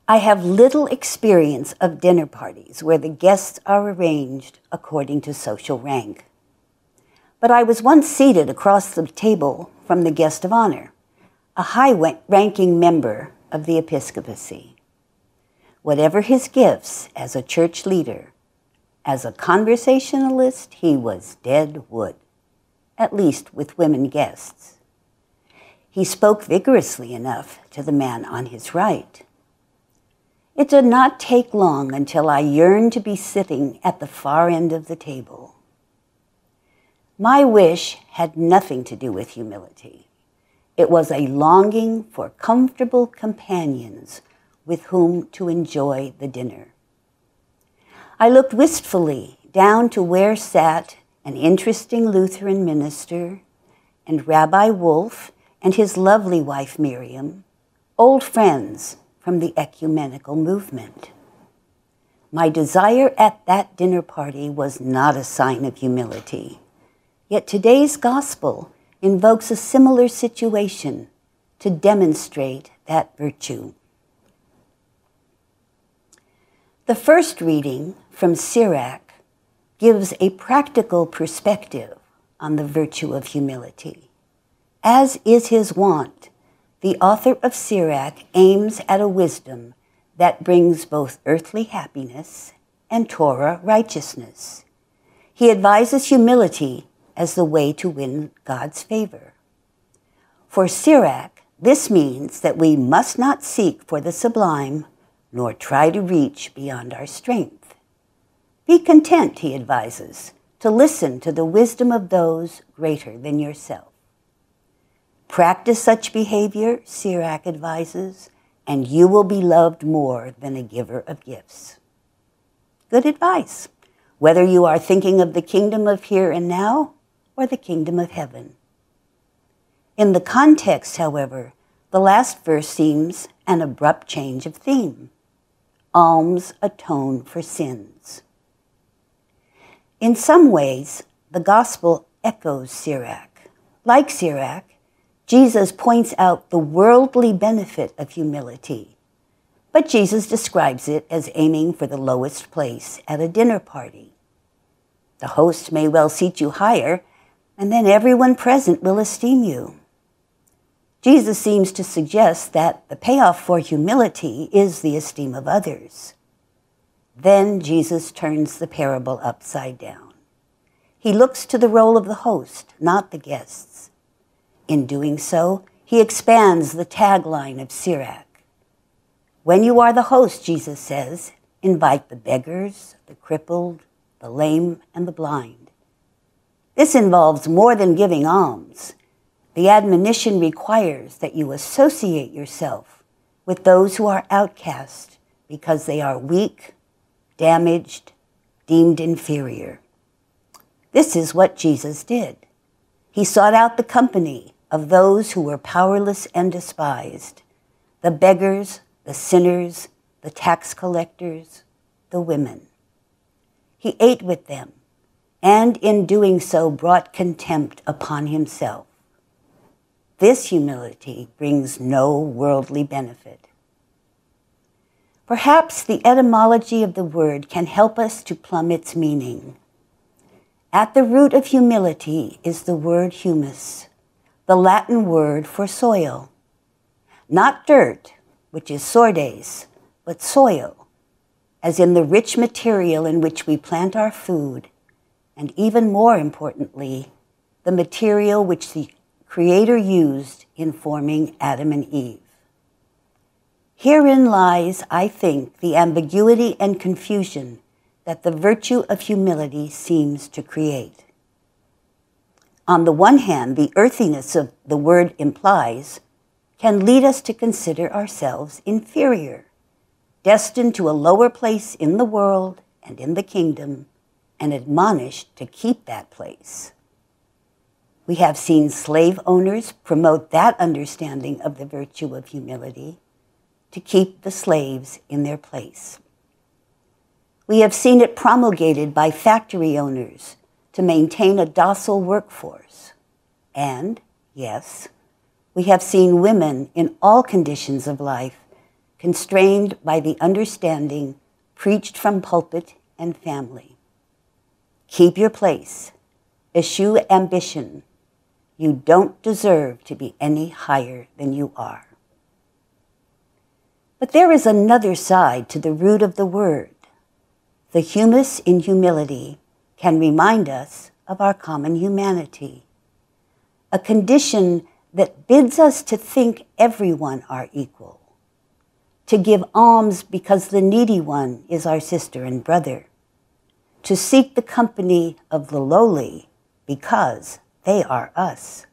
I have little experience of dinner parties where the guests are arranged according to social rank. But I was once seated across the table from the guest of honor, a high-ranking member of the episcopacy. Whatever his gifts as a church leader, as a conversationalist, he was dead wood, at least with women guests. He spoke vigorously enough to the man on his right. It did not take long until I yearned to be sitting at the far end of the table. My wish had nothing to do with humility. It was a longing for comfortable companions with whom to enjoy the dinner. I looked wistfully down to where sat an interesting Lutheran minister and Rabbi Wolf and his lovely wife Miriam, old friends from the ecumenical movement. My desire at that dinner party was not a sign of humility, yet today's gospel invokes a similar situation to demonstrate that virtue. The first reading from Sirach gives a practical perspective on the virtue of humility. As is his wont, the author of Sirach aims at a wisdom that brings both earthly happiness and Torah righteousness. He advises humility as the way to win God's favor. For Sirach, this means that we must not seek for the sublime, nor try to reach beyond our strength. Be content, he advises, to listen to the wisdom of those greater than yourself. Practice such behavior, Sirach advises, and you will be loved more than a giver of gifts. Good advice, whether you are thinking of the kingdom of here and now or the kingdom of heaven. In the context, however, the last verse seems an abrupt change of theme. Alms atone for sins. In some ways, the gospel echoes Sirach. Like Sirach, Jesus points out the worldly benefit of humility, but Jesus describes it as aiming for the lowest place at a dinner party. The host may well seat you higher, and then everyone present will esteem you. Jesus seems to suggest that the payoff for humility is the esteem of others. Then Jesus turns the parable upside down. He looks to the role of the host, not the guests. In doing so, he expands the tagline of Sirach. When you are the host, Jesus says, invite the beggars, the crippled, the lame, and the blind. This involves more than giving alms. The admonition requires that you associate yourself with those who are outcast because they are weak, damaged, deemed inferior. This is what Jesus did. He sought out the company of those who were powerless and despised, the beggars, the sinners, the tax collectors, the women. He ate with them, and in doing so brought contempt upon himself. This humility brings no worldly benefit. Perhaps the etymology of the word can help us to plumb its meaning. At the root of humility is the word humus, the Latin word for soil. Not dirt, which is sordes, but soil, as in the rich material in which we plant our food, and even more importantly, the material which the Creator used in forming Adam and Eve. Herein lies, I think, the ambiguity and confusion that the virtue of humility seems to create. On the one hand, the earthiness of the word implies can lead us to consider ourselves inferior, destined to a lower place in the world and in the kingdom, and admonished to keep that place. We have seen slave owners promote that understanding of the virtue of humility to keep the slaves in their place. We have seen it promulgated by factory owners to maintain a docile workforce. And, yes, we have seen women in all conditions of life constrained by the understanding preached from pulpit and family. Keep your place. Eschew ambition. You don't deserve to be any higher than you are. But there is another side to the root of the word. The humus in humility can remind us of our common humanity, a condition that bids us to think everyone are equal, to give alms because the needy one is our sister and brother, to seek the company of the lowly because they are us.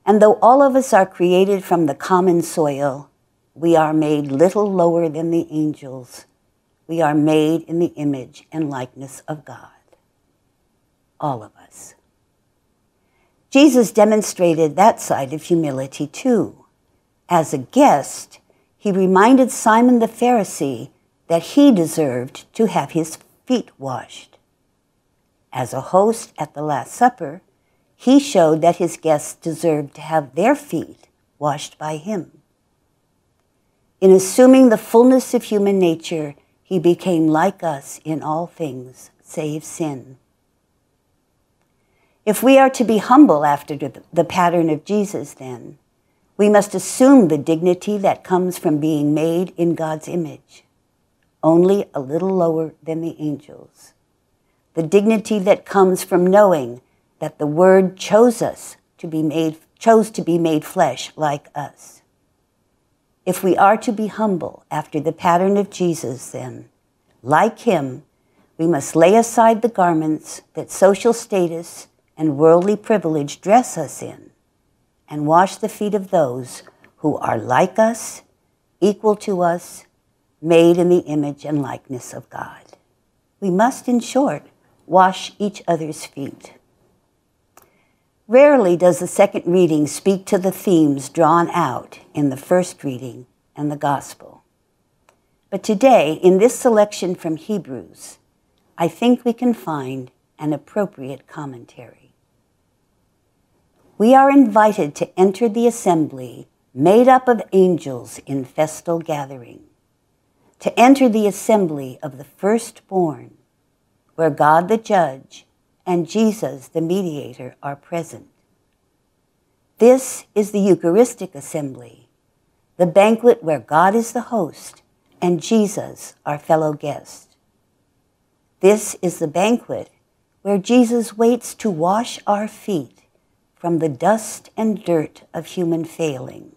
And though all of us are created from the common soil, we are made little lower than the angels. We are made in the image and likeness of God. All of us. Jesus demonstrated that side of humility too. As a guest, he reminded Simon the Pharisee that he deserved to have his feet washed. As a host at the Last Supper, he showed that his guests deserved to have their feet washed by him. In assuming the fullness of human nature, he became like us in all things, save sin. If we are to be humble after the pattern of Jesus, then, we must assume the dignity that comes from being made in God's image, only a little lower than the angels. The dignity that comes from knowing that the Word chose to be made flesh like us. If we are to be humble after the pattern of Jesus, then, like him, we must lay aside the garments that social status and worldly privilege dress us in, and wash the feet of those who are like us, equal to us, made in the image and likeness of God. We must, in short, wash each other's feet. Rarely does the second reading speak to the themes drawn out in the first reading and the gospel. But today, in this selection from Hebrews, I think we can find an appropriate commentary. We are invited to enter the assembly made up of angels in festal gathering, to enter the assembly of the firstborn, where God the judge and Jesus the mediator are present. This is the Eucharistic assembly, the banquet where God is the host and Jesus our fellow guest. This is the banquet where Jesus waits to wash our feet from the dust and dirt of human failing.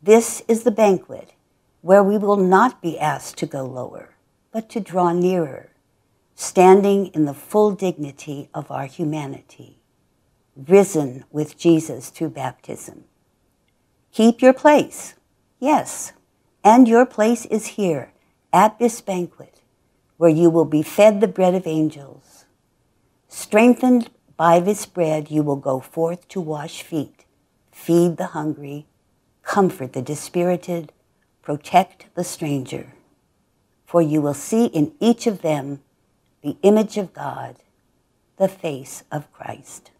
This is the banquet where we will not be asked to go lower, but to draw nearer, standing in the full dignity of our humanity, risen with Jesus through baptism. Keep your place, yes, and your place is here at this banquet, where you will be fed the bread of angels. Strengthened by this bread, you will go forth to wash feet, feed the hungry, comfort the dispirited, protect the stranger. For you will see in each of them the image of God, the face of Christ.